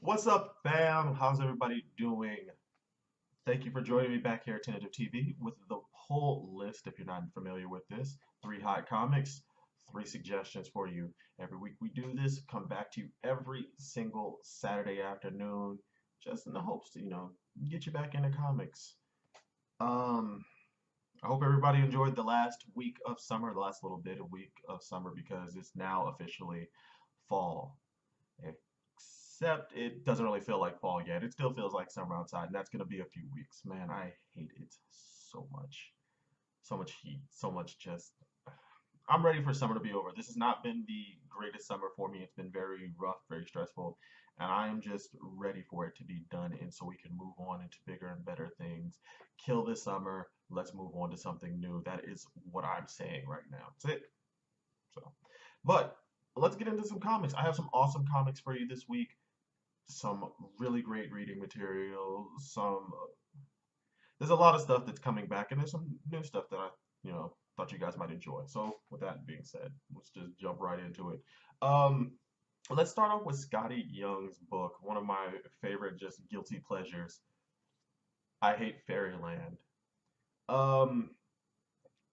What's up, fam? How's everybody doing? Thank you for joining me back here at Tentative TV with the pull list. If you're not familiar with this, three hot comics, three suggestions for you. Every week we do this, come back to you every single Saturday afternoon, just in the hopes to, get you back into comics. Um, I hope everybody enjoyed the last week of summer, the last little bit of week of summer, because it's now officially fall. Except it doesn't really feel like fall yet. It still feels like summer outside, and that's going to be a few weeks. Man, I hate it so much. So much heat, so much just. I'm ready for summer to be over. This has not been the greatest summer for me. It's been very rough, very stressful, and I am just ready for it to be done and so we can move on into bigger and better things. Kill this summer. Let's move on to something new. That is what I'm saying right now. That's it. So, but let's get into some comics. I have some awesome comics for you this week, some really great reading material. There's a lot of stuff that's coming back, and there's some new stuff that I, thought you guys might enjoy. So, with that being said, let's just jump right into it. Um, let's start off with Scotty Young's book, one of my favorite, just guilty pleasures. I Hate Fairyland. Um,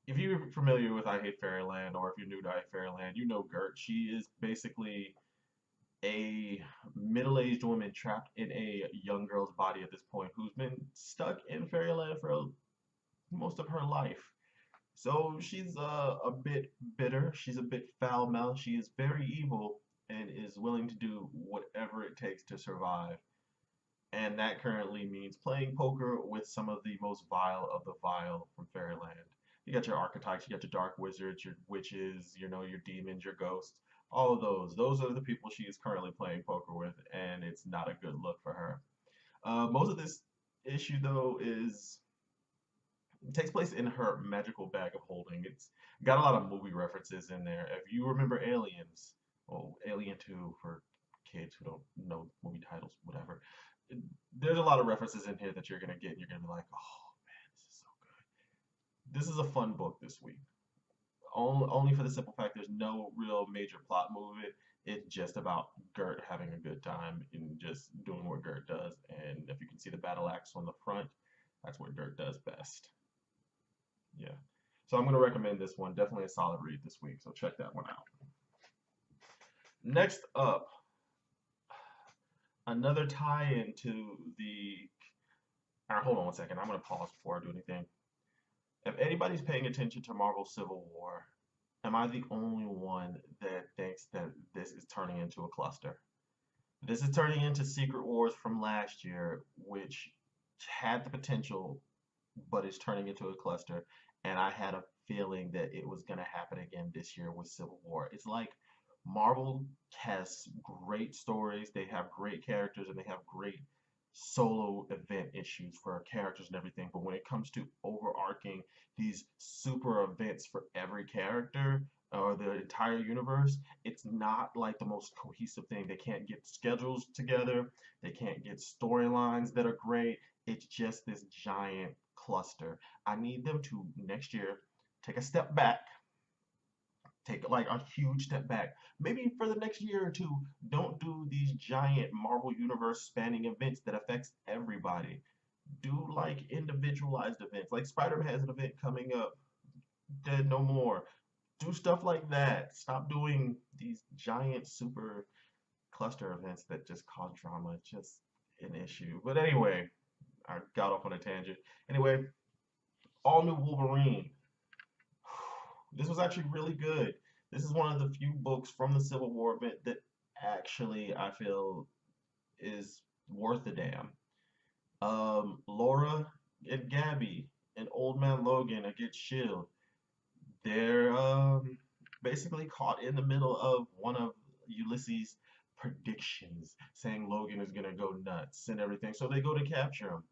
if you're familiar with I Hate Fairyland, or if you're new to I Hate Fairyland, you know Gert. She is basically a middle-aged woman trapped in a young girl's body at this point who's been stuck in fairyland for most of her life. So she's a bit bitter, she's a bit foul-mouthed, she is very evil and is willing to do whatever it takes to survive. And that currently means playing poker with some of the most vile of the vile from fairyland. You got your archetypes, you got your dark wizards, your witches, your demons, your ghosts, all of those. Those are the people she is currently playing poker with, and it's not a good look for her. Most of this issue, though, is it takes place in her magical bag of holding. It's got a lot of movie references in there. If you remember Aliens, or Alien 2 for kids who don't know movie titles, whatever, there's a lot of references in here that you're gonna get, and you're gonna be like, oh man, this is so good. This is a fun book this week. Only for the simple fact there's no real major plot movement. It's just about Gert having a good time and just doing what Gert does. And if you can see the battle axe on the front, that's what Gert does best. Yeah. So I'm going to recommend this one. Definitely a solid read this week. So check that one out. Next up, another tie-in to the. All right, hold on one second. I'm going to pause before I do anything. If anybody's paying attention to Marvel Civil War, am I the only one that thinks that this is turning into a cluster? This is turning into Secret Wars from last year, which had the potential, but is turning into a cluster. And I had a feeling that it was going to happen again this year with Civil War. It's like Marvel has great stories, they have great characters, and they have great solo event issues for our characters and everything. But when it comes to overarching these super events for every character or the entire universe, it's not like the most cohesive thing. They can't get schedules together, they can't get storylines that are great. It's just this giant cluster. I need them to next year take a step back, take like a huge step back. Maybe for the next year or two, don't do these giant Marvel Universe spanning events that affects everybody. Do like individualized events. Like Spider-Man has an event coming up, Dead No More. Do stuff like that. Stop doing these giant super cluster events that just cause drama. It's just an issue. But anyway, I got off on a tangent. Anyway, All-New Wolverine. This was actually really good. This is one of the few books from the Civil War event that actually I feel is worth a damn. Laura and Gabby and Old Man Logan against Shield. They're basically caught in the middle of one of Ulysses' predictions, saying Logan is gonna go nuts and everything. So they go to capture him,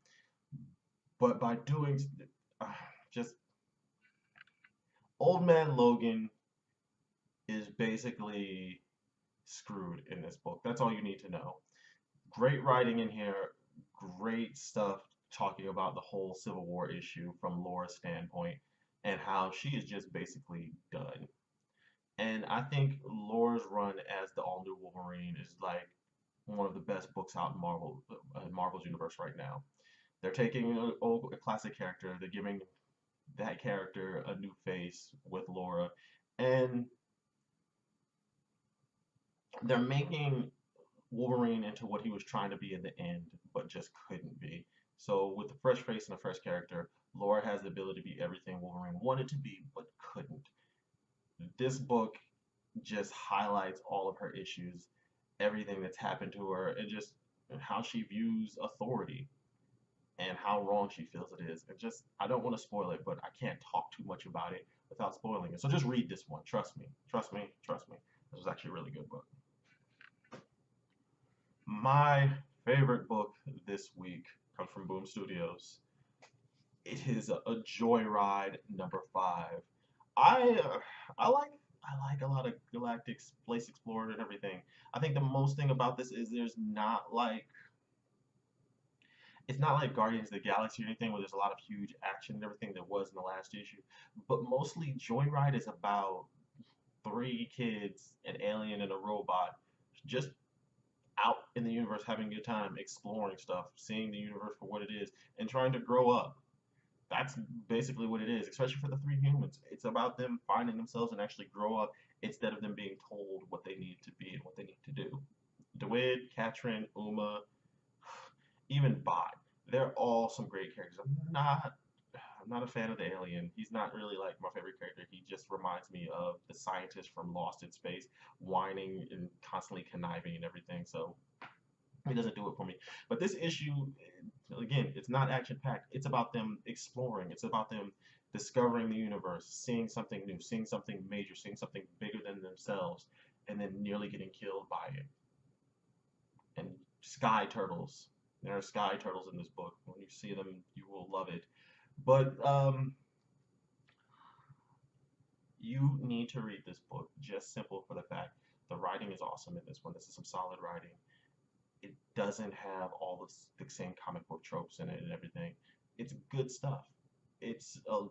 but by doing uh, just Old Man Logan is basically screwed in this book. That's all you need to know. Great writing in here, great stuff talking about the whole Civil War issue from Laura's standpoint and how she is just basically done. And I think Laura's run as the all new Wolverine is like one of the best books out in Marvel's universe right now. They're taking a classic character, they're giving that character a new face with Laura, and they're making Wolverine into what he was trying to be in the end, but just couldn't be. So with a fresh face and a fresh character, Laura has the ability to be everything Wolverine wanted to be, but couldn't. This book just highlights all of her issues, everything that's happened to her, and just how she views authority and how wrong she feels it is. And just, I don't want to spoil it, but I can't talk too much about it without spoiling it. So just read this one. Trust me. Trust me. Trust me. This was actually a really good book. My favorite book this week comes from Boom Studios. It is a Joyride #5. I uh, I like a lot of Galactics Place explored and everything. I think the most thing about this is there's not like it's not like Guardians of the Galaxy or anything where there's a lot of huge action and everything there was in the last issue. But mostly Joyride is about three kids, an alien and a robot, just out in the universe having a good time, exploring stuff, seeing the universe for what it is, and trying to grow up. That's basically what it is, especially for the three humans. It's about them finding themselves and actually grow up instead of them being told what they need to be and what they need to do. DeWitt, Katrin, Uma, even Bot, they're all some great characters. I'm not a fan of the alien. He's not really like my favorite character. He just reminds me of the scientist from Lost in Space, whining and constantly conniving and everything. So he doesn't do it for me. But this issue, again, it's not action packed. It's about them exploring. It's about them discovering the universe, seeing something new, seeing something major, seeing something bigger than themselves, and then nearly getting killed by it. And sky turtles. There are sky turtles in this book. When you see them, you will love it. But you need to read this book. Just simple for the fact the writing is awesome in this one. This is some solid writing. It doesn't have all the same comic book tropes in it and everything. It's good stuff. It's a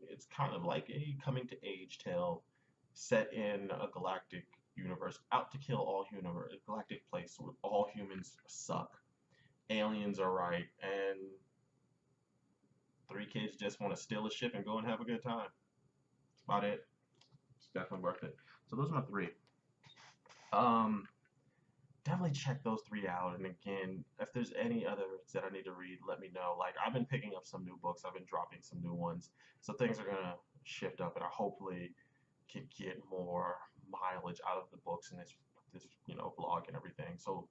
it's kind of like a coming to age tale set in a galactic universe out to kill all universe galactic place where all humans suck. Aliens are right, and three kids just want to steal a ship and go and have a good time. That's about it. It's definitely worth it. So those are my three. Um, Definitely check those three out. And again, if there's any others that I need to read, let me know. Like I've been picking up some new books. I've been dropping some new ones. So things are gonna shift up, and I hopefully can get more mileage out of the books in this vlog and everything. So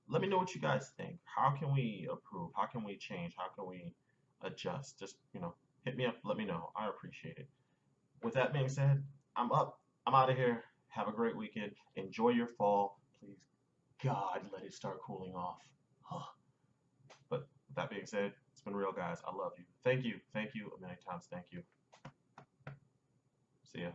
let me know what you guys think. How can we improve? How can we change? How can we adjust? Just hit me up. Let me know. I appreciate it. With that being said, I'm up. I'm out of here. Have a great weekend. Enjoy your fall. Please, God, let it start cooling off. But with that being said, it's been real, guys. I love you. Thank you. Thank you a million times. Thank you. See ya.